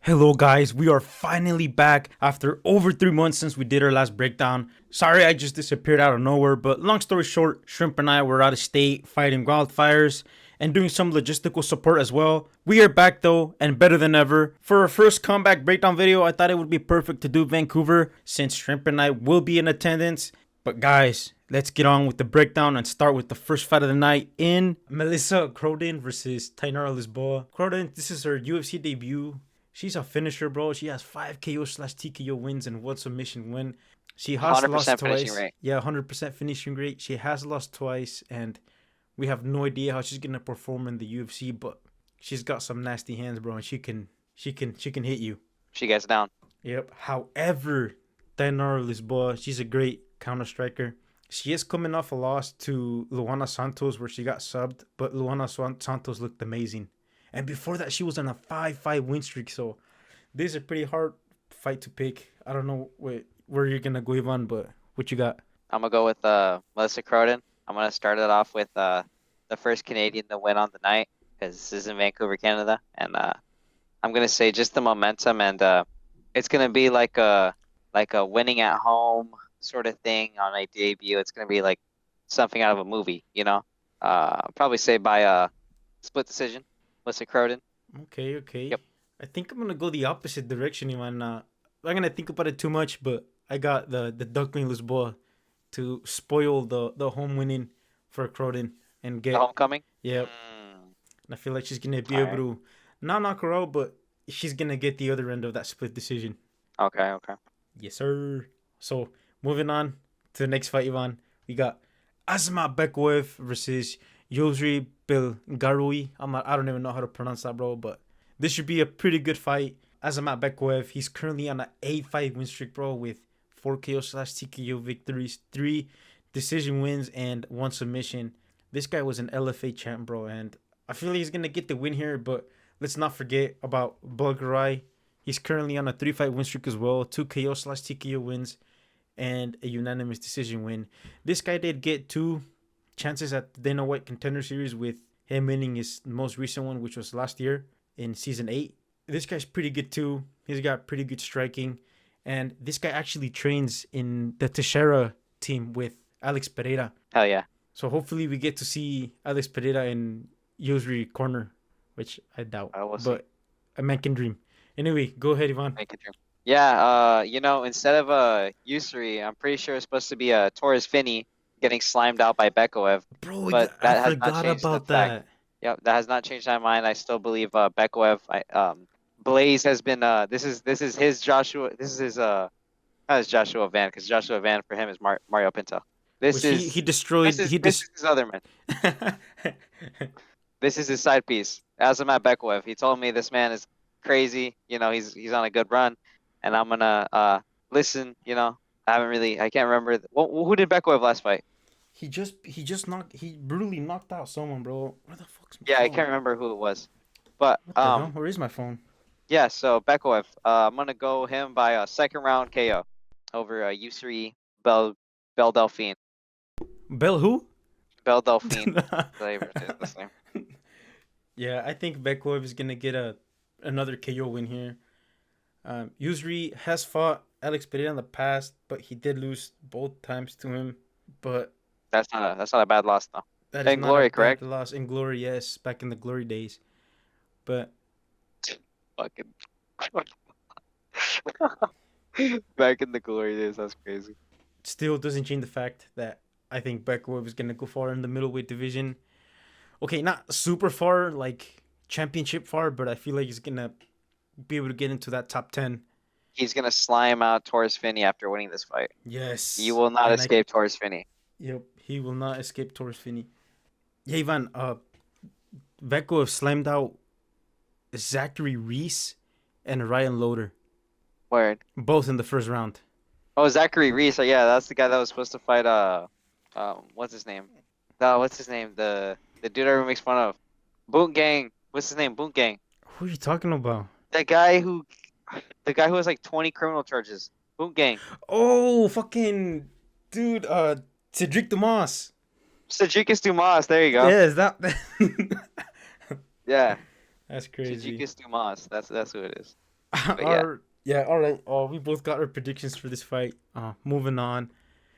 Hello guys, we are finally back after over 3 months since we did our last breakdown. Sorry I just disappeared out of nowhere, but long story short, Shrimp and I were out of state fighting wildfires and doing some logistical support as well. We are back though, and better than ever. For our first comeback breakdown video, I thought it would be perfect to do Vancouver since Shrimp and I will be in attendance. But guys, let's get on with the breakdown and start with the first fight of the night in Melissa Croden versus Tainara Lisboa. Croden, this is her UFC debut. She's a finisher, bro. She has 5 KO/TKO wins and 1 submission win. She has lost 100% finishing twice. rate. Yeah, 100% finishing rate. She has lost twice, and we have no idea how she's gonna perform in the UFC. But she's got some nasty hands, bro, and she can hit you. She gets down. Yep. However, Tainara Lisboa, she's a great counter striker. She is coming off a loss to Luana Santos where she got subbed, but Luana Santos looked amazing. And before that, she was on a 5-5 win streak. So this is a pretty hard fight to pick. I don't know where you're gonna go, Ivan, but what you got? I'm gonna go with Melissa Croden. I'm gonna start it off with the first Canadian to win on the night because this is in Vancouver, Canada, and I'm gonna say just the momentum and it's gonna be like a winning at home sort of thing on a debut. It's gonna be like something out of a movie, you know. I'll probably say by a split decision, Melissa Croden. Okay, okay. Yep. I think I'm gonna go the opposite direction, Ivan. I'm gonna think about it too much, but I got the Duckling Lisboa to spoil the home winning for Croden and The get. homecoming. Yep. Mm, And I feel like she's gonna be all able right. to not knock her out, but she's gonna get the other end of that split decision. Okay. Okay. Yes, sir. So moving on to the next fight, Ivan, we got Asma Bekwev versus Yosri Belgaroui. I don't even know how to pronounce that, bro, but this should be a pretty good fight. Asma Bekwev, he's currently on an 8-5 win streak, bro, with 4 KO/TKO victories, 3 decision wins, and 1 submission. This guy was an LFA champ, bro, and I feel like he's gonna get the win here, but let's not forget about Belgaroui. He's currently on a 3-5 win streak as well, 2 KO/TKO wins, and a unanimous decision win. This guy did get 2 chances at the Dana White Contender Series with him winning his most recent one, which was last year in season 8. This guy's pretty good too. He's got pretty good striking. And this guy actually trains in the Teixeira team with Alex Pereira. Hell yeah. So hopefully we get to see Alex Pereira in Yosri corner, which I doubt. I will see. But a man can dream. Anyway, go ahead, Ivan. Make it dream. Yeah, instead of Usuri, I'm pretty sure it's supposed to be Torres Finney getting slimed out by Bekoev, Bro, but I that has not forgot changed the about fact. that. Yep, that has not changed my mind. I still believe Bekoev. Blaze has been this is his Joshua. This is his not his Joshua Van because Joshua Van for him is Mario Pinto. This Which he is destroyed. this is his other man. This is his side piece. Azamat Bekoev. He told me this man is crazy. You know, he's on a good run, and I'm gonna listen. You know, I can't remember. Who did Bekoev last fight? he brutally knocked out someone, bro. Where the fuck's my Yeah, I phone? can't remember who it was. But What the hell? Where is my phone? yeah. So Bekoev. I'm gonna go him by a second round KO over Yusri Bel Delphine. Bell who? Bel Delphine. Whatever it is, this name. Yeah, I think Bekov is gonna get another KO win here. Yusri has fought Alex Pereira in the past, but he did lose both times to him. But That's not a bad loss though. that is And not a Glory, bad correct? loss in glory. Yes, back in the glory days. But Fucking back in the glory days, that's crazy. still doesn't change the fact that I think Bekov is gonna go far in the middleweight division. Okay, not super far, like championship far, but I feel like he's gonna be able to get into that top 10. He's gonna slime out Torres Finney after winning this fight. You Yes, will not and I escape Torres Finney. yep, he will not escape Torres Finney. Yeah, Ivan, Veko slammed out Zachary Reese and Ryan Loader, Word. both in the first round. Oh, Zachary Reese. Yeah, that's the guy that was supposed to fight. What's his name? No, what's his name? The dude everyone makes fun of. Boot Gang. What's his name? Boot Gang. Who are you talking about? The guy who, the guy who has like 20 criminal charges. Boot Gang. Oh, fucking dude, Cedric Dumas. Sajikis Dumas. There you go. Yes, that. Yeah. That's crazy. Sajikis Dumas. That's who it is. But yeah, All right. We both got our predictions for this fight. Moving on.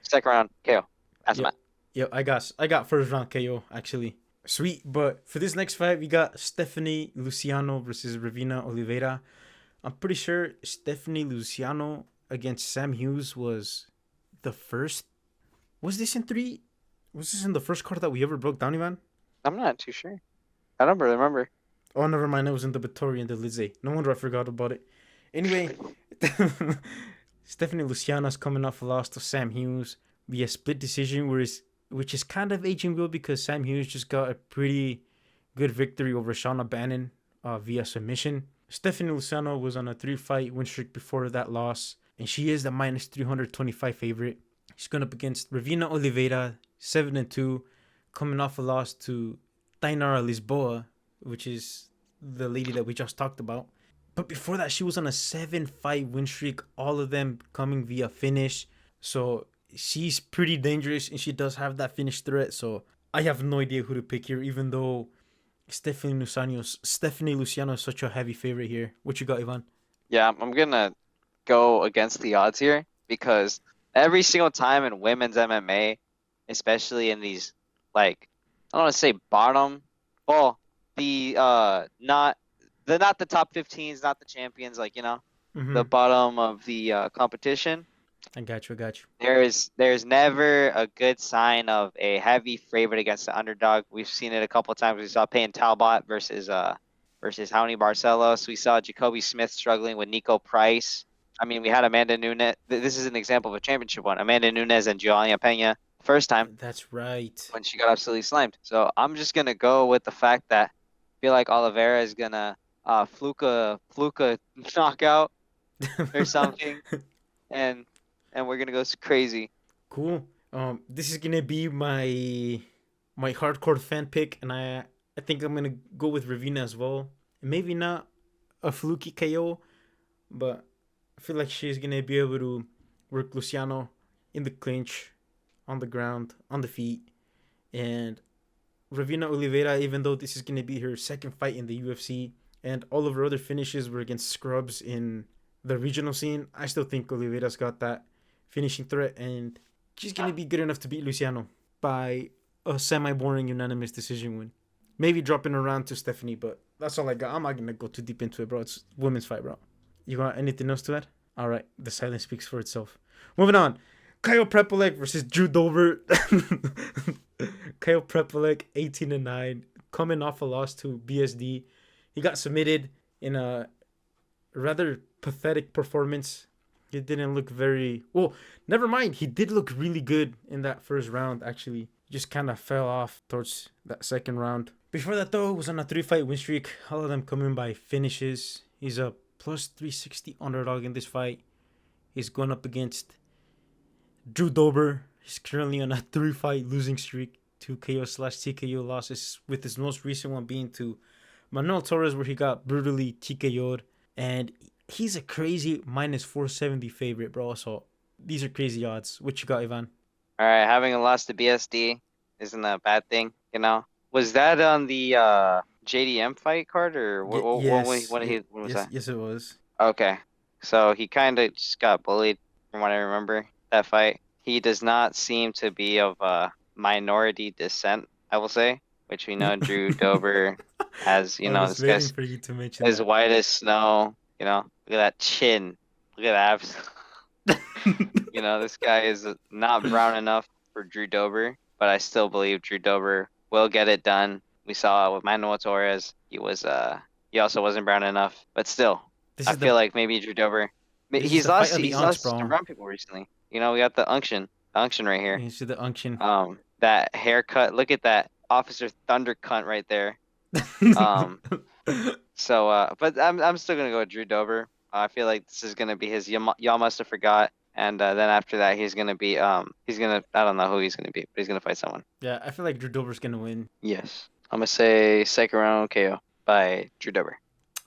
second round KO. That's Yep. Matt. Yep. I got first round KO actually. Sweet. But for this next fight, we got Stephanie Luciano versus Ravina Oliveira. I'm pretty sure Stephanie Luciano against Sam Hughes was the first. Was this in three? Was this in the first card that we ever broke down, Ivan? I'm not too sure. I don't really remember. Oh, never mind. It was in the Vittori and the Lizzie. No wonder I forgot about it. Anyway, Stephanie Luciano's coming off a loss to Sam Hughes via split decision, which is kind of aging well because Sam Hughes just got a pretty good victory over Shauna Bannon via submission. Stephanie Luciano was on a 3-fight win streak before that loss, and she is the minus 325 favorite. She's going up against Ravina Oliveira, 7-2, coming off a loss to Tainara Lisboa, which is the lady that we just talked about. But before that, she was on a 7-fight win streak, all of them coming via finish. So she's pretty dangerous, and she does have that finish threat. So I have no idea who to pick here, even though Stephanie Luciano is such a heavy favorite here. What you got, Ivan? Yeah, I'm gonna go against the odds here because every single time in women's MMA, especially in these like I don't want to say bottom, well, the not the top 15s, not the champions, like the Mm-hmm. bottom of the competition. I got you. There's never a good sign of a heavy favorite against the underdog. We've seen it a couple of times. We saw Payne Talbot versus Raoni Barcelos. We saw Jacoby Smith struggling with Nico Price. I mean, we had Amanda Nunes. This is an example of a championship one. Amanda Nunes and Joanna Pena first time That's right. when she got absolutely slimed. So I'm just gonna go with the fact that I feel like Oliveira is gonna fluke knockout or something, and we're gonna go crazy. Cool. This is gonna be my hardcore fan pick, and I think I'm gonna go with Ravina as well. Maybe not a fluky KO, but I feel like she's gonna be able to work Luciano in the clinch, on the ground, on the feet, and Ravina Oliveira. Even though this is gonna be her second fight in the UFC, and all of her other finishes were against scrubs in the regional scene, I still think Oliveira's got that finishing threat, and she's gonna be good enough to beat Luciano by a semi-boring unanimous decision win. Maybe dropping around to Stephanie, but that's all I got. I'm not gonna go too deep into it, bro. It's women's fight, bro. You got anything else to add? All right, the silence speaks for itself. Moving on. Kyle Prepolek versus Drew Dober. Kyle Prepolek, 18-9, coming off a loss to BSD. He got submitted in a rather pathetic performance. He didn't look very well. Never mind. He did look really good in that first round. Actually, just kind of fell off towards that second round. Before that, though, it was on a 3-fight win streak. All of them coming by finishes. He's a plus 360 underdog in this fight. He's going up against Drew Dober. He's currently on a 3-fight losing streak, 2 KO/TKO losses, with his most recent one being to Manuel Torres, where he got brutally TKO'd. And he's a crazy minus 470 favorite, bro. So these are crazy odds. What you got, Ivan? All right, having a loss to BSD isn't a bad thing, you know. Was that on the JDM fight card or when was that? Yes, it was. Okay, so he kind of just got bullied from what I remember that fight. He does not seem to be of minority descent, I will say, which we know Drew Dober has. I was This waiting guy's for you to mention as that. white as snow. Look at that chin. Look at that abs. This guy is not brown enough for Drew Dober, but I still believe Drew Dober will get it done. We saw with Manuel Torres, he also wasn't brown enough, but still, This I is the feel like maybe Drew Dober. this is He's the fight lost. of the He's unks, lost to bro. brown people recently. We got the unction right here. This is the unction. That haircut. Look at that Officer Thunder cunt right there. But I'm still gonna go with Drew Dober. I feel like this is gonna be his. Y'all must have forgot. And then after that, he's gonna be I don't know who he's gonna be, but he's gonna fight someone. Yeah, I feel like Drew Dober's gonna win. Yes, I'm gonna say second round KO by Drew Dober.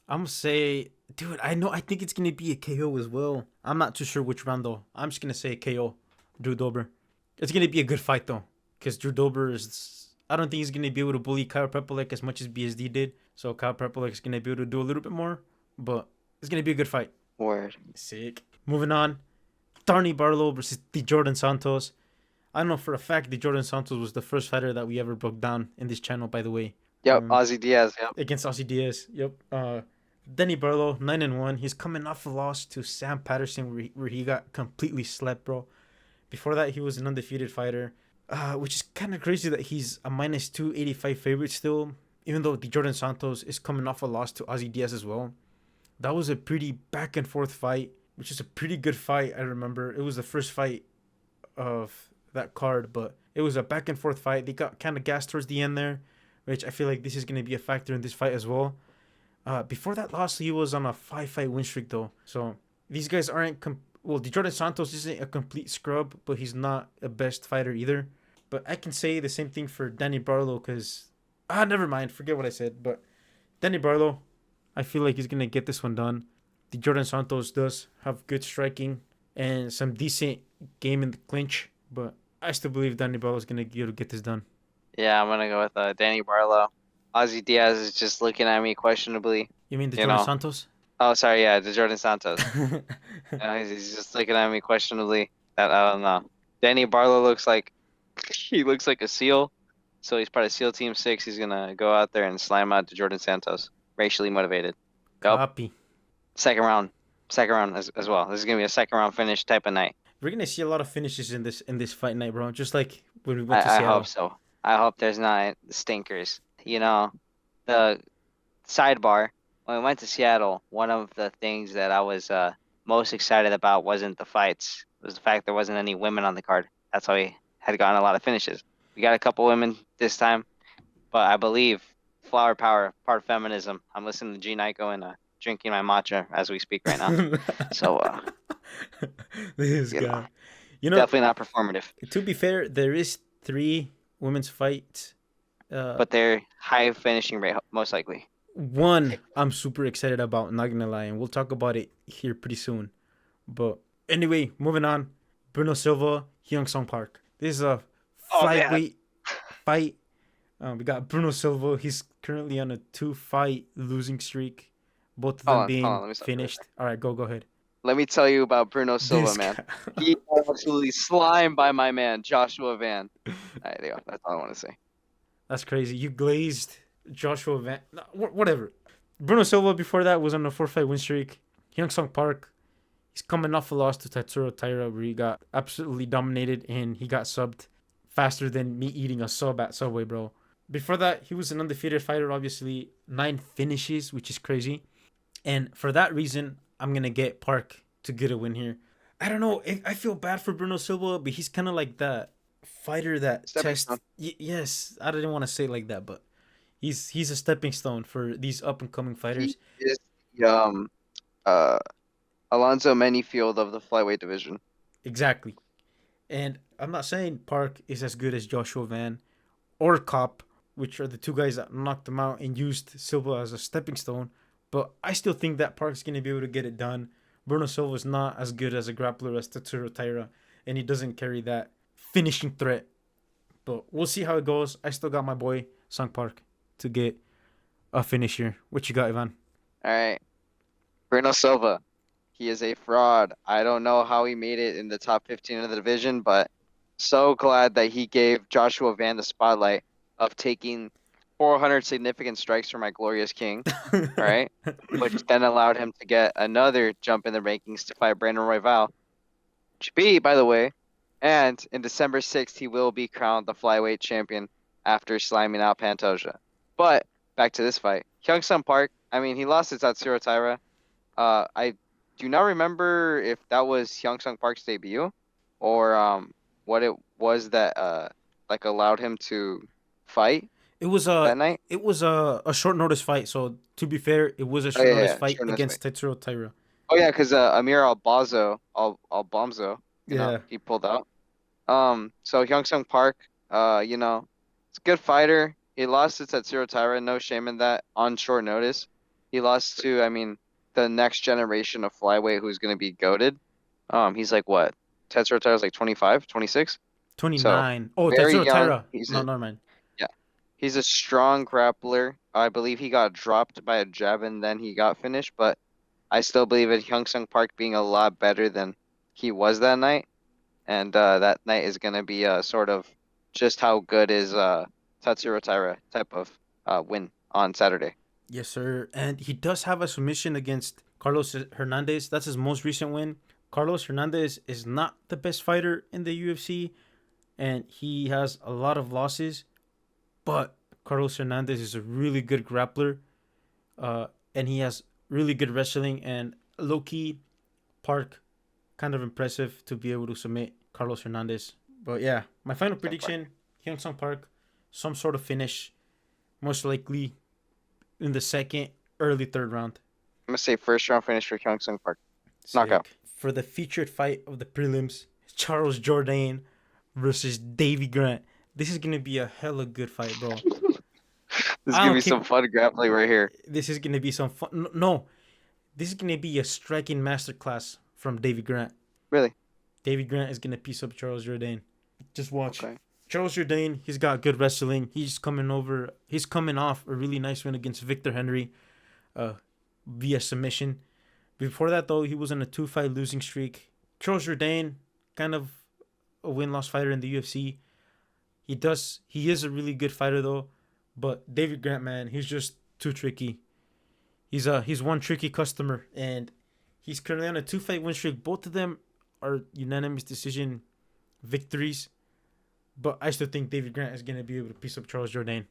I'm gonna say, dude, I think it's gonna be a KO as well. I'm not too sure which round though. I'm just gonna say KO, Drew Dober. It's gonna be a good fight though, because Drew Dober is. I don't think he's gonna be able to bully Kyle Prepolek as much as BSD did. So Kyle Prepolek is gonna be able to do a little bit more, but It's gonna be a good fight. Word. Sick. Moving on, Darnay Barlow versus Jordan Santos. I know for a fact Jordan Santos was the first fighter that we ever broke down in this channel. By the way, Yep, um, Ozzy Diaz. Yep. against Aussie Diaz. Yep. Denny Barlow 9-1. He's coming off a loss to Sam Patterson where he got completely slept, bro. Before that, he was an undefeated fighter, which is kind of crazy that he's a minus 285 favorite still, even though Jordan Santos is coming off a loss to Ozzy Diaz as well. That was a pretty back and forth fight, which is a pretty good fight. I remember it was the first fight of that card, but it was a back and forth fight. They got kind of gassed towards the end there, which I feel like this is going to be a factor in this fight as well. Before that loss, he was on a 5-fight win streak though. So these guys aren't Jordan Santos isn't a complete scrub, but he's not a best fighter either. But I can say the same thing for Danny Barlow because never mind, forget what I said. But Danny Barlow, I feel like he's gonna get this one done. Jordan Santos does have good striking and some decent game in the clinch, but I still believe Danny Barlow is gonna be able to get this done. Yeah, I'm gonna go with Danny Barlow. Ozzy Diaz is just looking at me questionably. You mean You Jordan know. Santos? Oh, sorry. Yeah, the Jordan Santos. He's just looking at me questionably. That I don't know. Danny Barlow looks like he looks like a SEAL. So he's part of SEAL Team 6. He's gonna go out there and slam out to Jordan Santos. Racially motivated. Yup. Copy. Second round as well. This is gonna be a second round finish type of night. We're gonna see a lot of finishes in this fight night, bro. Just like when we went to I Seattle. hope so. I hope there's not stinkers. You know, the sidebar, when we went to Seattle, one of the things that I was most excited about wasn't the fights. It was the fact there wasn't any women on the card. That's why we had gotten a lot of finishes. We got a couple women this time, but I believe flower power, part of feminism. I'm listening to G Nyko and drinking my matcha as we speak right now. So, this you guy. know, You know, definitely not performative, to be fair, there is 3 women's fights. but they're high finishing rate, most likely. One I'm super excited about, not gonna lie, and we'll talk about it here pretty soon. But anyway, moving on. Bruno Silva, Hyung Sung Park. This is a flyweight fight. We got Bruno Silva. He's currently on a 2-fight losing streak. Both of them Hold being on, let me stop finished. All right, go ahead. Let me tell you about Bruno Silva, This man. guy. He got absolutely slimed by my man, Joshua Van. All right, there you go. That's all I want to say. That's crazy. You glazed Joshua Van. No, whatever. Bruno Silva before that was on a 4-fight win streak. Hyung Sung Park. He's coming off a loss to Tatsuro Taira where he got absolutely dominated and he got subbed faster than me eating a sub at Subway, bro. Before that, he was an undefeated fighter, obviously. 9 finishes, which is crazy. And for that reason, I'm going to get Park to get a win here. I don't know. I feel bad for Bruno Silva, but he's kind of like that fighter that tests. Yes, I didn't want to say it like that, but he's a stepping stone for these up and coming fighters. He is the Alonzo Manyfield of the flyweight division. Exactly. And I'm not saying Park is as good as Joshua Van or Kopp, which are the 2 guys that knocked him out and used Silva as a stepping stone, but I still think that Park's going to be able to get it done. Bruno Silva is not as good as a grappler as Tatsuro Taira, and he doesn't carry that finishing threat. But we'll see how it goes. I still got my boy Sung Park to get a finish here. What you got, Ivan? All right. Bruno Silva. He is a fraud. I don't know how he made it in the top 15 of the division, but so glad that he gave Joshua Van the spotlight of taking 400 significant strikes from my glorious king, right? Which then allowed him to get another jump in the rankings to fight Brandon Royval, which beat, by the way. And in December 6th, he will be crowned the flyweight champion after slamming out Pantoja. But back to this fight. Hyung Sung Park, I mean, he lost to Tatsuro Taira. I do not remember if that was Hyung Sung Park's debut or what it was that like allowed him to fight. It was that night. It was a short notice fight. So to be fair, it was a short notice fight against Tatsuro Taira. Oh yeah, because Amir Albazo, Yeah, he pulled out. So Hyung Sung Park, it's a good fighter. He lost to Tatsuro Taira, no shame in that. On short notice, he lost to, the next generation of flyweight who's gonna be goated. He's like what? Tatsuro Taira's like 25, 26? 29. So, Tatsuro Taira. No, never mind. Yeah, he's a strong grappler. I believe he got dropped by a jab and then he got finished, but I still believe in Hyung Sung Park being a lot better than he was that night, and that night is gonna be sort of just how good is Tatsuro Taira type of win on Saturday. Yes, sir. And he does have a submission against Carlos Hernandez. That's his most recent win. Carlos Hernandez is not the best fighter in the UFC, and he has a lot of losses. But Carlos Hernandez is a really good grappler, and he has really good wrestling. And low key, Park, kind of impressive to be able to submit Carlos Hernandez. But yeah, my final prediction: Hyun Sung Park, some sort of finish, most likely in the second, early third round. I'm gonna say first round finish for Hyung Sung Park. Knockout. Sick. For the featured fight of the prelims, Charles Jourdain versus Davy Grant. This is gonna be a hella good fight, bro. This is I gonna don't be care. some fun grappling right here. This is gonna be some fun. No, this is gonna be a striking masterclass from Davy Grant. Really? Davy Grant is gonna piece up Charles Jourdain. Just watch. Okay. Charles Jourdain, he's got good wrestling. He's coming over. He's coming off a really nice win against Victor Henry, via submission. Before that, though, he was on a 2-fight losing streak. Charles Jourdain, kind of a win-loss fighter in the UFC. He is a really good fighter though, but David Grant, man, he's just too tricky. He's one tricky customer, and he's currently on a 2-fight win streak. Both of them are unanimous decision victories, but I still think David Grant is gonna be able to piece up Charles Jourdain.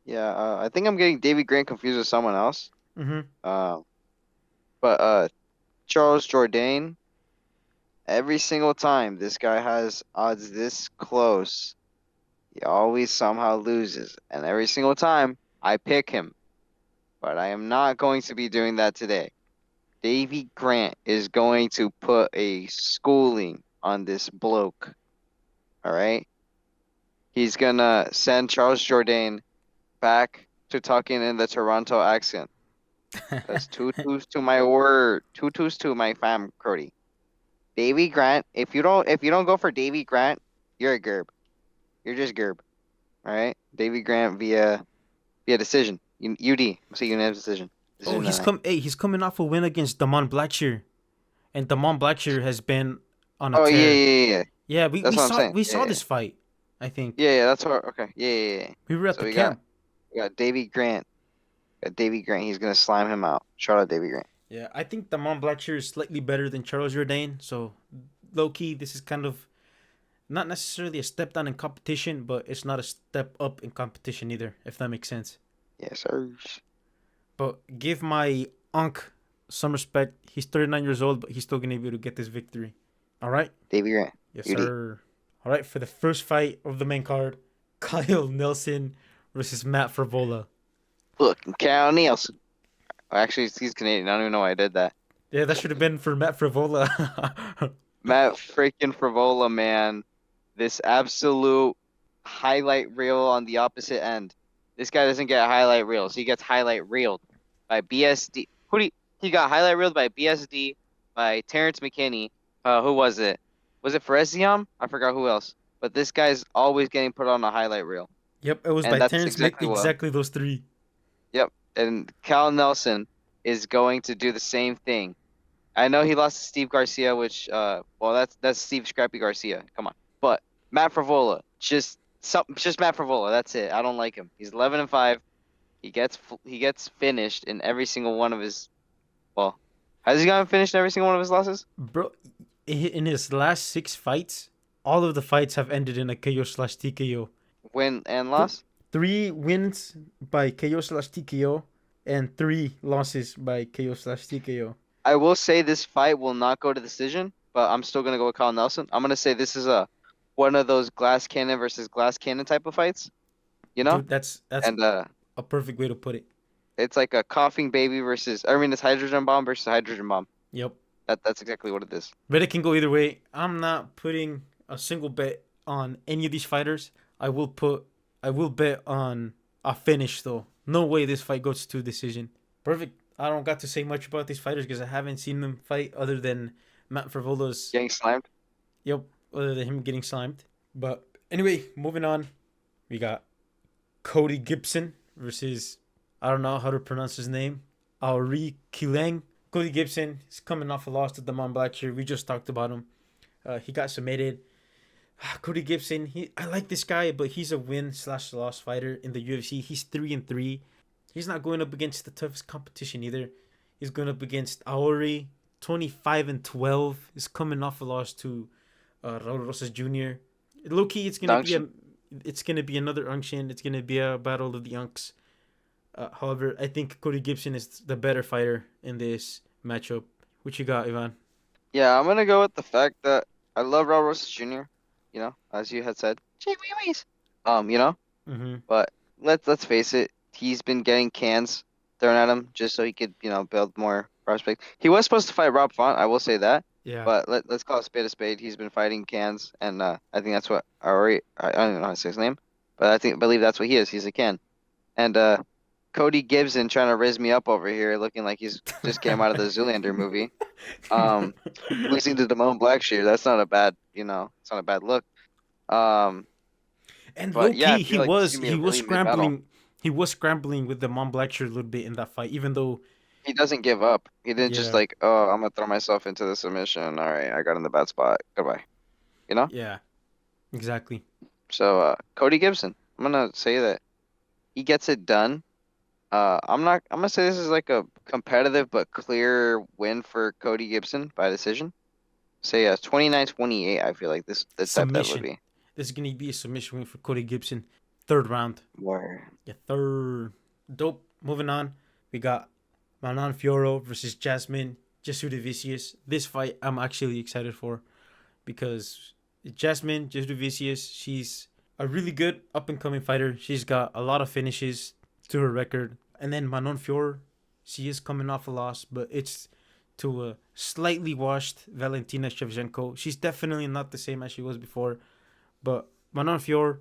Yeah, I think I'm getting Davy Grant confused with someone else. Mm-hmm. But Charles Jourdain, every single time this guy has odds this close, he always somehow loses. And every single time I pick him. But I am not going to be doing that today. Davy Grant is going to put a schooling on this bloke. All right? He's gonna send Charles Jourdain back to talking in the Toronto accent. That's two twos to my word. Two twos to my fam, Cody. Davy Grant. If you don't go for Davy Grant, you're a gerb. You're just gerb. All right. Davy Grant via decision. UD. So unanimous decision. Oh, Decision tonight. he's coming off a win against Damon Blackshear, and Damon Blackshear has been on a Oh yeah, tear. yeah, yeah, yeah. Yeah, we, That's we what I'm saw saying. we Yeah, saw yeah, this fight. I think yeah, yeah. That's what. Okay. Yeah, yeah, yeah. we were at So the camp. we got Davy Grant. Davy Grant. He's gonna slime him out. Shout out Davy Grant. Yeah, I think Damon Blackshear is slightly better than Charles Jourdain. So low key, this is kind of not necessarily a step down in competition, but it's not a step up in competition either, if that makes sense. Yes, sir. But give my Unc some respect. He's 39 years old, but he's still gonna be able to get this victory. All right. Davy Grant. Yes, UD. sir. All right, for the first fight of the main card, Kyle Nelson versus Matt Favola. Look, Cal Nielsen. Actually, he's Canadian. I don't even know why I did that. Yeah, that should have been for Matt Favola. Matt freaking Frivola, man. This absolute highlight reel on the opposite end. This guy doesn't get highlight reels. He gets highlight reeled by BSD. He got highlight reeled by BSD, by Terrence McKinney. Who was it? Was it Fereziam? I forgot who else. But this guy's always getting put on a highlight reel. Yep, it was And by that's Terrence exactly what. exactly those three. Yep. And Cal Nelson is going to do the same thing. I know he lost to Steve Garcia, which well that's Steve Scrappy Garcia. Come on. But Matt Frivola, just Matt Frivola, that's it. I don't like him. He's 11-5. He gets finished in every single one of his has he gotten finished in every single one of his losses? Bro, in his last 6 fights, all of the fights have ended in a KO/TKO. Win and loss? 3 wins by KO/TKO and 3 losses by KO/TKO. I will say this fight will not go to decision, but I'm still gonna go with Kyle Nelson. I'm gonna say this is one of those glass cannon versus glass cannon type of fights. You know? Dude, that's And a perfect way to put it. it's like a coughing baby it's hydrogen bomb versus hydrogen bomb. Yep. That's exactly what it is. But it can go either way. I'm not putting a single bet on any of these fighters. I will bet on a finish though. No way this fight goes to decision. Perfect. I don't got to say much about these fighters because I haven't seen them fight other than Matt Favola's. Getting slammed. Yep, other than him getting slimed. But anyway, moving on. We got Cody Gibson versus, I don't know how to pronounce his name, Auri Kileng. Cody Gibson is coming off a loss to Damon Blackshear. We just talked about him. He got submitted. Cody Gibson, I like this guy, but he's a win/loss fighter in the UFC. He's 3-3. He's not going up against the toughest competition either. He's going up against Aori, 25-12. Is coming off a loss to Raul Rosas Jr. Low key, it's gonna be another unction. It's gonna be a battle of the unks. However, I think Cody Gibson is the better fighter in this matchup. What you got, Ivan? Yeah, I'm gonna go with the fact that I love Raul Rosas Jr. As you had said, you know, Mm-hmm. but let's face it, he's been getting cans thrown at him just so he could, build more prospect. He was supposed to fight Rob Font, I will say that, Yeah. but let's call a spade a spade. He's been fighting cans, and I think that's what I don't even know how to say his name, but believe that's what he is. He's a can, and Cody Gibson trying to riz me up over here, looking like he's just came out of the Zoolander movie. Losing to Damone Blackshear, that's not a bad, it's not a bad look. Um, And low but yeah, I key, feel like this is gonna be a really mid battle. He was scrambling with the Mont Blackshear a little bit in that fight, even though He doesn't give up. He didn't just yeah, like, oh, I'm gonna throw myself into the submission. All right, I got in the bad spot. Goodbye. You know? yeah, exactly. So Cody Gibson, I'm gonna say that he gets it done. I'm gonna say this is like a competitive but clear win for Cody Gibson by decision. Say 29-28, I feel like the type that would Submission. be. This is gonna be a submission win for Cody Gibson. Third round. Where Yeah, third. Dope. Moving on, we got Manon Fiorot versus Jasmine Jasudavicius. This fight I'm actually excited for because Jasmine Jasudavicius, she's a really good up and coming fighter. She's got a lot of finishes to her record. And then Manon Fiorot, she is coming off a loss, but it's to a slightly washed Valentina Shevchenko. She's definitely not the same as she was before, but Manon Fiorot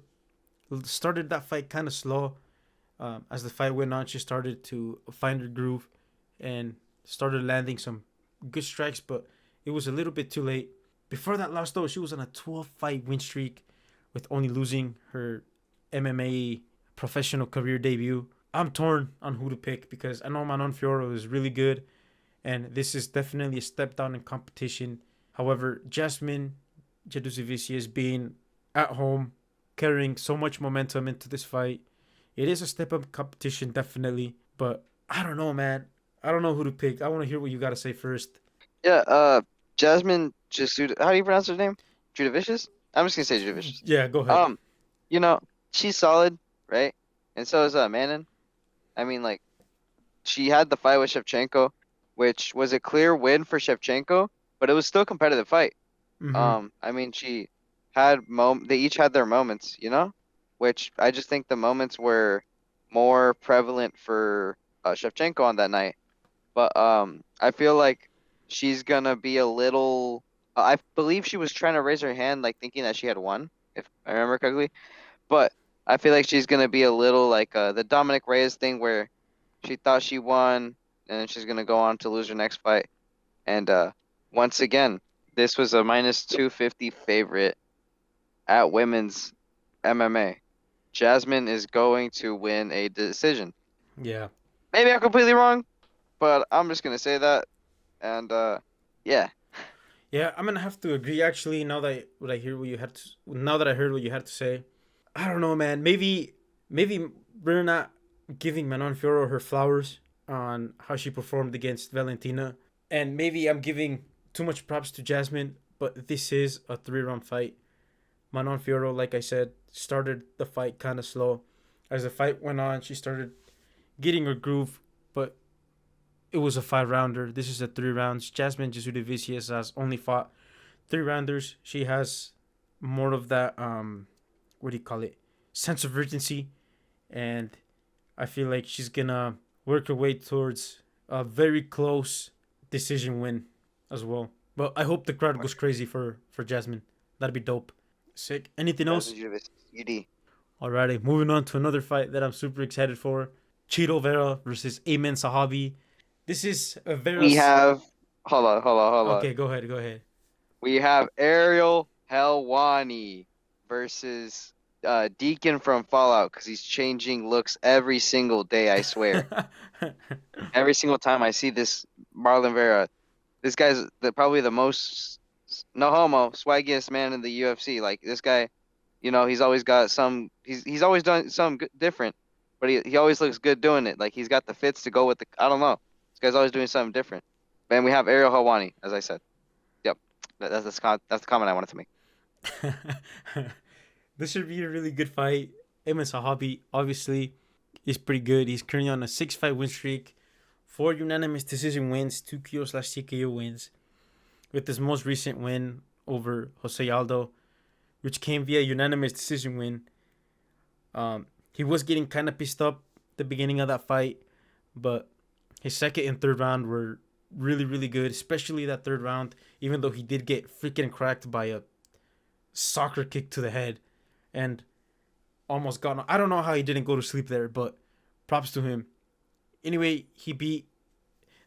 started that fight kind of slow. As the fight went on, she started to find her groove and started landing some good strikes, but it was a little bit too late. Before that loss, though, she was on a 12-fight win streak with only losing her MMA professional career debut. I'm torn on who to pick because I know Manon Fiorot is really good, and this is definitely a step down in competition. However, Jasmine Jadusevicius being at home, carrying so much momentum into this fight, it is a step up competition, definitely. But I don't know, man. I don't know who to pick. I want to hear what you got to say first. Yeah, Jasmine Jesuda, how do you pronounce her name? Judavicious? I'm just gonna say Judavicious. Yeah, go ahead. Um, you know, she's solid, right? And so is Manon. I mean, like, she had the fight with Shevchenko, which was a clear win for Shevchenko, but it was still a competitive fight. Mm-hmm. I mean, she had they each had their moments, which I just think the moments were more prevalent for Shevchenko on that night. But I feel like she's gonna be a little. I believe she was trying to raise her hand, like thinking that she had won, if I remember correctly. But I feel like she's gonna be a little like the Dominic Reyes thing, where she thought she won, and then she's gonna go on to lose her next fight. And once again, this was a minus 250 favorite at women's MMA. Jasmine is going to win a decision. Yeah. Maybe I'm completely wrong, but I'm just gonna say that. And yeah, Yeah, I'm gonna have to agree. Actually, now that I heard what you had to say, I don't know, man. Maybe we're not giving Manon Fiorot her flowers on how she performed against Valentina, and maybe I'm giving too much props to Jasmine. But this is a 3-round fight. Manon Fiorot, like I said, started the fight kind of slow. As the fight went on, she started getting her groove, but it was a 5-rounder. This is a 3 rounds. Jasmine Jasudavicius has only fought 3-rounders. She has more of that what do you call it? Sense of urgency, and I feel like she's gonna work her way towards a very close decision win as well. But I hope the crowd goes crazy for Jasmine. That'd be dope. Sick. Anything else? Jasmine Judas, UD. Alrighty, moving on to another fight that I'm super excited for. Cheeto Vera versus Amen Sahabi. This is a We Vera's. have hold on. Okay, go ahead, go ahead. We have Ariel Helwani versus Deacon from Fallout because he's changing looks every single day, I swear. Every single time I see this Marlon Vera. This guy's probably the most, no homo, swaggiest man in the UFC. Like this guy, he's always got some. He's always done something different, but he always looks good doing it. Like he's got the fits to go with the. I don't know. This guy's always doing something different. And we have Ariel Helwani, as I said. Yep, that's the comment I wanted to make. This should be a really good fight. Imran Sahabi, obviously, is pretty good. He's currently on a 6-fight win streak, 4 unanimous decision wins, 2 KO/TKO wins, with his most recent win over Jose Aldo, which came via unanimous decision win. He was getting kind of pissed up at the beginning of that fight, but his second and third round were really, really good, especially that third round, even though he did get freaking cracked by a soccer kick to the head and almost got. I don't know how he didn't go to sleep there, but props to him. Anyway,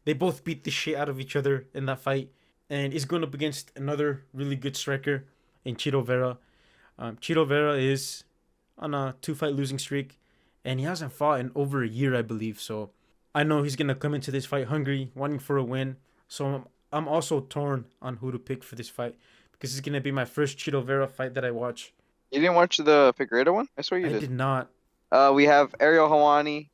they both beat the shit out of each other in that fight, and he's going up against another really good striker in Chito Vera. Chito Vera is on a 2-fight losing streak, and he hasn't fought in over a year, I believe. So I know he's gonna come into this fight hungry, wanting for a win. So I'm also torn on who to pick for this fight because it's gonna be my first Chito Vera fight that I watch. You didn't watch the Figueiredo one? I swear you I did. did not. We have Ariel Helwani.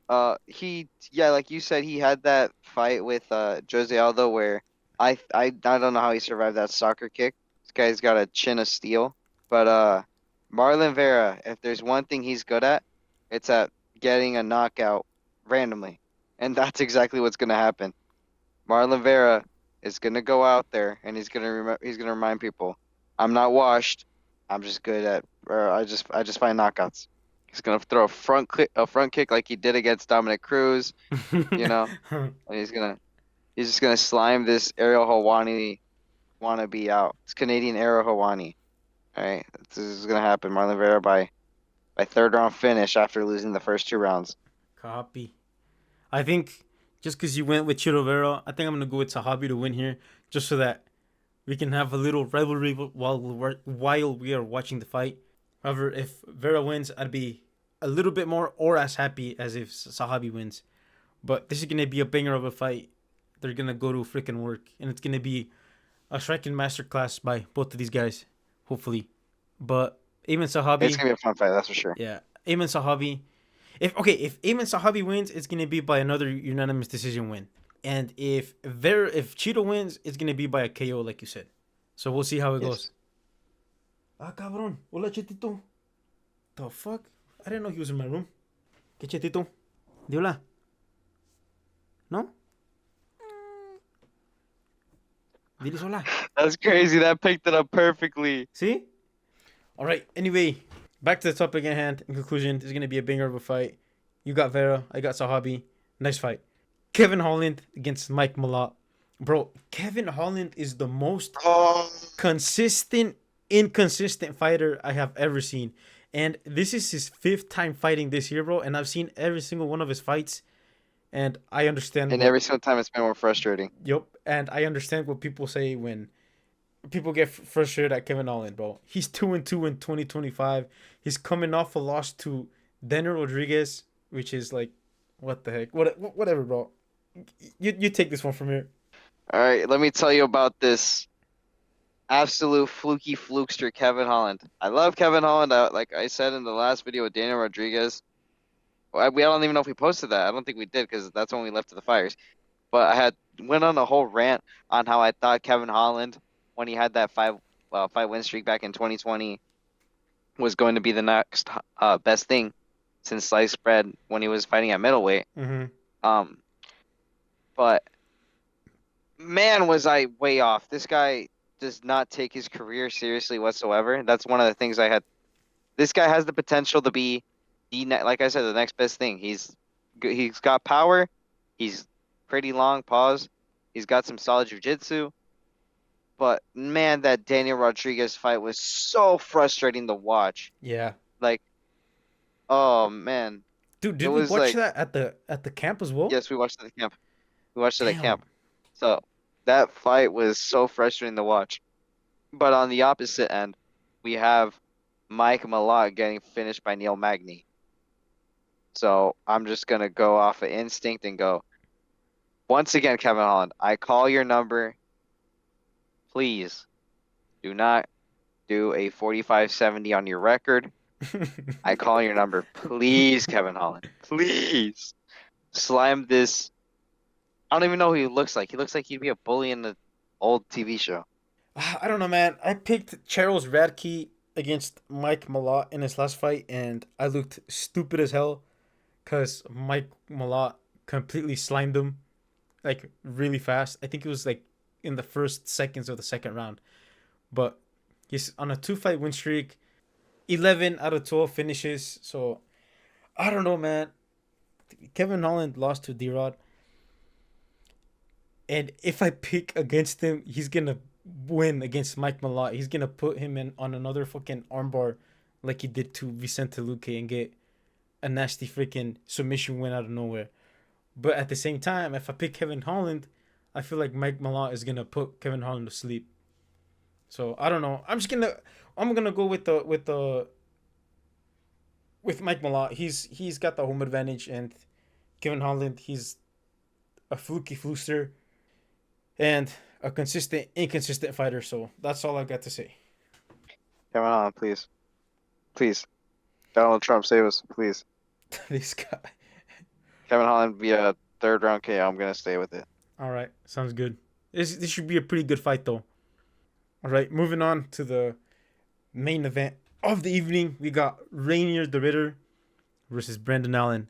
Like you said, he had that fight with Jose Aldo where I don't know how he survived that soccer kick. This guy's got a chin of steel. But Marlon Vera, if there's one thing he's good at, it's at getting a knockout randomly, and that's exactly what's gonna happen. Marlon Vera is gonna go out there and he's gonna remind people, I'm not washed. I'm just good at, or I just find knockouts. He's gonna throw a front kick like he did against Dominic Cruz, and he's just gonna slime this Ariel Helwani wannabe out. It's Canadian Ariel Helwani. All right, this is gonna happen. Marlon Vera by third round finish after losing the first 2 rounds. Copy. I think just because you went with Chito Vera, I think I'm gonna go with Sahabi to win here, just so that we can have a little rivalry while we are watching the fight. However, if Vera wins, I'd be a little bit more or as happy as if Sahabi wins. But this is gonna be a banger of a fight. They're gonna go to freaking work, and it's gonna be a striking masterclass by both of these guys, hopefully. But Ayman Sahabi, It's gonna be a fun fight, that's for sure. yeah, Ayman Sahabi. If Ayman Sahabi wins, it's gonna be by another unanimous decision win. And if Cheeto wins, it's gonna be by a KO, like you said. So we'll see how it goes. Ah, cabrón. Hola, Chetito. The fuck? I didn't know he was in my room. ¿Qué Chetito? Di hola. ¿No? Diles hola. That's crazy. That picked it up perfectly. See? All right. Anyway, back to the topic at hand. In conclusion, this is gonna be a banger of a fight. You got Vera. I got Sahabi. Nice fight. Kevin Holland against Mike Malott. Bro, Kevin Holland is the most inconsistent fighter I have ever seen. And this is his 5th time fighting this year, bro. And I've seen every single one of his fights. And I understand. And every single time it's been more frustrating. Yup. And I understand what people say when people get frustrated at Kevin Holland, bro. He's 2-2 in 2025. He's coming off a loss to Daniel Rodriguez, which is like, what the heck? Whatever, bro. You take this one from here. All right, let me tell you about this absolute fluky flukester, Kevin Holland. I love Kevin Holland. Like I said in the last video with Daniel Rodriguez, I don't even know if we posted that. I don't think we did because that's when we left to the fires. But I went on a whole rant on how I thought Kevin Holland, when he had that 5-win streak back in 2020, was going to be the next best thing since sliced bread when he was fighting at middleweight. Mm-hmm. But man, was I way off. This guy does not take his career seriously whatsoever. That's one of the things I had. This guy has the potential to be like I said, the next best thing. He's got power. He's pretty long. Pause. He's got some solid jiu-jitsu. But man, that Daniel Rodriguez fight was so frustrating to watch. Yeah. Like, oh man. Dude, did we watch that at the camp as well? Yes, we watched it at the camp. We watched it at camp. So that fight was so frustrating to watch. But on the opposite end, we have Mike Malott getting finished by Neil Magny. So I'm just gonna go off of instinct and go Once again, Kevin Holland, I call your number. Please do not do a 45-70 on your record. I call your number. Please, Kevin Holland. Please. Slime this. I don't even know who he looks like. He looks like he'd be a bully in the old TV show. I don't know, man. I picked Charles Radke against Mike Malott in his last fight, and I looked stupid as hell because Mike Malott completely slimed him like really fast. I think it was like in the first seconds of the second round. But he's on a 2-fight win streak, 11 out of 12 finishes. So I don't know, man. Kevin Holland lost to D-Rod. And if I pick against him, he's going to win against Mike Malott. He's going to put him in on another fucking armbar like he did to Vicente Luque and get a nasty freaking submission win out of nowhere. But at the same time, if I pick Kevin Holland, I feel like Mike Malott is going to put Kevin Holland to sleep. So I don't know. I'm gonna go with Mike Malott. He's got the home advantage, and Kevin Holland, he's a fluky flooster and a consistent inconsistent fighter. So that's all I've got to say. Kevin Holland, please. Please. Donald Trump, save us, please. This guy. Kevin Holland via third round KO. I'm gonna stay with it. All right, sounds good. This should be a pretty good fight though. All right, moving on to the main event of the evening. We got Rainier DeRidder versus Brendan Allen.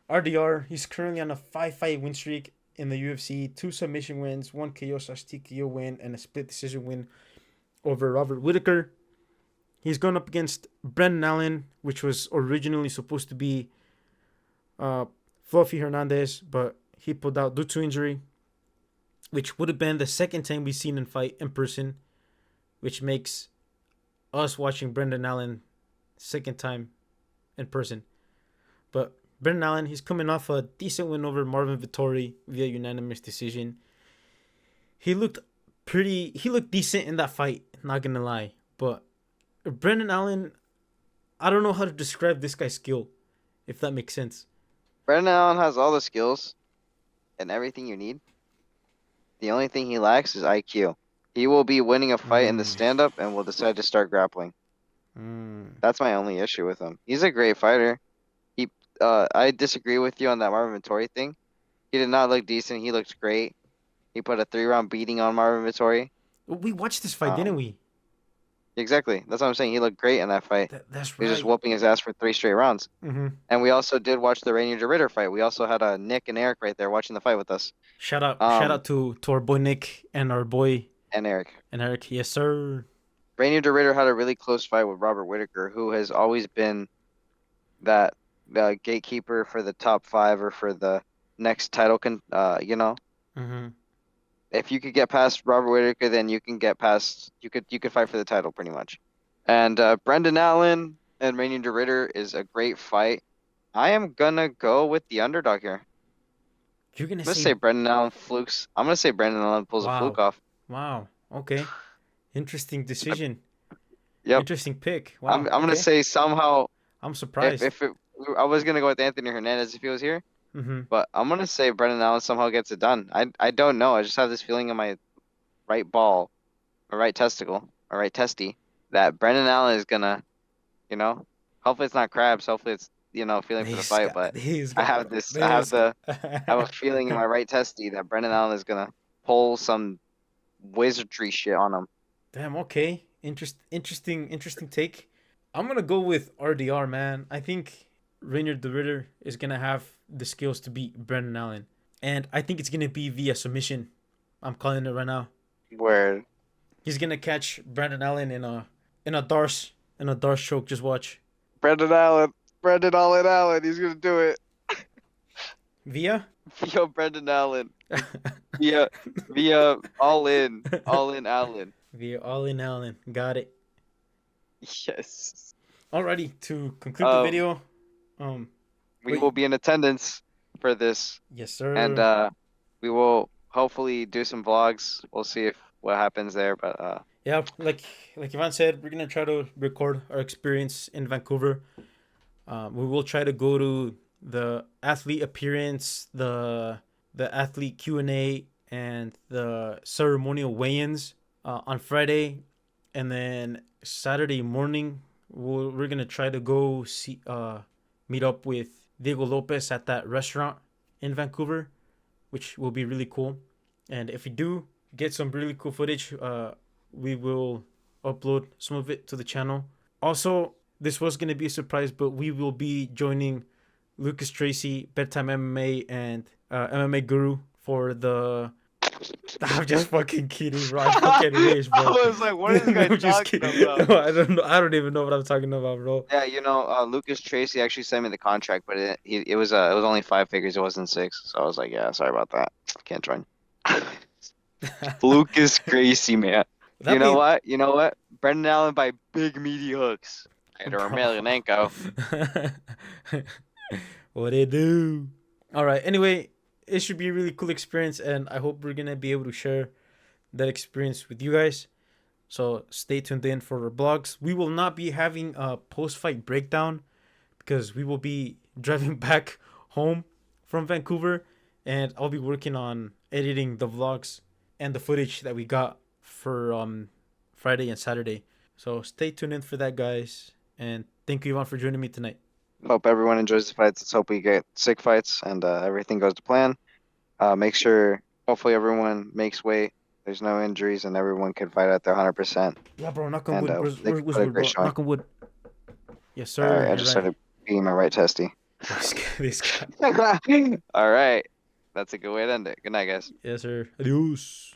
RDR, he's currently on a 5-fight win streak in the UFC. 2 submission wins, 1 KO/TKO win, and a split decision win over Robert Whittaker. He's going up against Brendan Allen, which was originally supposed to be Fluffy Hernandez, but he pulled out due to injury, which would have been the second time we've seen him fight in person, which makes us watching Brendan Allen second time in person. But Brendan Allen, he's coming off a decent win over Marvin Vettori via unanimous decision. He looked decent in that fight, not gonna lie. But Brendan Allen, I don't know how to describe this guy's skill, if that makes sense. Brendan Allen has all the skills and everything you need. The only thing he lacks is IQ. He will be winning a fight in the stand-up and will decide to start grappling. That's my only issue with him. He's a great fighter. I disagree with you on that Marvin Vettori thing. He did not look decent. He looked great. He put a 3-round beating on Marvin Vettori. We watched this fight, didn't we? Exactly. That's what I'm saying. He looked great in that fight. That's right. He was just whooping his ass for 3 straight rounds. Mm-hmm. And we also did watch the Rainier DeRidder fight. We also had Nick and Eric right there watching the fight with us. Shout out to our boy Nick and our boy and Eric. Yes, sir. Rainier DeRidder had a really close fight with Robert Whittaker, who has always been that gatekeeper for the top 5 or for the next title. Mm-hmm. If you could get past Robert Whittaker, then you can get past. You could fight for the title pretty much. And Brendan Allen and Rainier DeRidder is a great fight. I am gonna go with the underdog here. I'm gonna say Brendan Allen flukes. I'm gonna say Brendan Allen pulls a fluke off. Wow. Okay. Interesting decision. Yep. Interesting pick. Wow. I'm gonna say somehow. I'm surprised. I was gonna go with Anthony Hernandez if he was here. Mm-hmm. But I'm gonna say Brendan Allen somehow gets it done. I don't know. I just have this feeling in my right ball, my right testicle, my right testy, that Brendan Allen is gonna, hopefully it's not crabs. Hopefully it's feeling for the fight. But I have a feeling in my right testy that Brendan Allen is gonna pull some wizardry shit on him. Damn. Okay. Interesting take. I'm gonna go with RDR, man. I think Rainier DeRidder is gonna have the skills to beat Brendan Allen, and I think it's gonna be via submission. I'm calling it right now. Word. He's gonna catch Brendan Allen in a Darce choke. Just watch. Brendan Allen. He's gonna do it. Via Brendan Allen. via all in Allen. Via all in Allen. Got it. Yes. Alrighty, to conclude the video, we will be in attendance for this. Yes, sir. And we will hopefully do some vlogs. We'll see what happens there, but yeah, like Ivan said, we're gonna try to record our experience in Vancouver. We will try to go to the athlete appearance, the the athlete Q&A and the ceremonial weigh-ins on Friday, and then Saturday morning we're gonna try to go see meet up with Diego Lopez at that restaurant in Vancouver, which will be really cool. And if we do get some really cool footage, we will upload some of it to the channel. Also, this was gonna be a surprise, but we will be joining Lucas Tracy, Bedtime MMA, and MMA Guru for the. I'm just fucking kidding, bro. I fucking wish, bro. I was like, what is this guy I'm just talking kidding. about? No, I don't know. I don't even know what I'm talking about, bro. Yeah, Lucas Tracy actually sent me the contract, but it was only 5 figures. It wasn't 6. So I was like, yeah, sorry about that. Can't join. Lucas Gracie, man. You know what? You know what? Brendan Allen by big meaty hooks. And Emelianenko. What they do? All right. Anyway, it should be a really cool experience, and I hope we're gonna be able to share that experience with you guys. So stay tuned in for our blogs. We will not be having a post-fight breakdown because we will be driving back home from Vancouver, and I'll be working on editing the vlogs and the footage that we got for Friday and Saturday. So stay tuned in for that, guys, and thank you, Ivan, for joining me tonight. Hope everyone enjoys the fights. Let's hope we get sick fights and everything goes to plan. Make sure, hopefully, everyone makes weight. There's no injuries and everyone can fight at their 100%. Yeah, bro. Knock on wood. Where's put a wood, great bro? showing. Knock on wood. Yes, sir. All right, I just started being my right testy. This guy. All right. That's a good way to end it. Good night, guys. Yes, sir. Adios.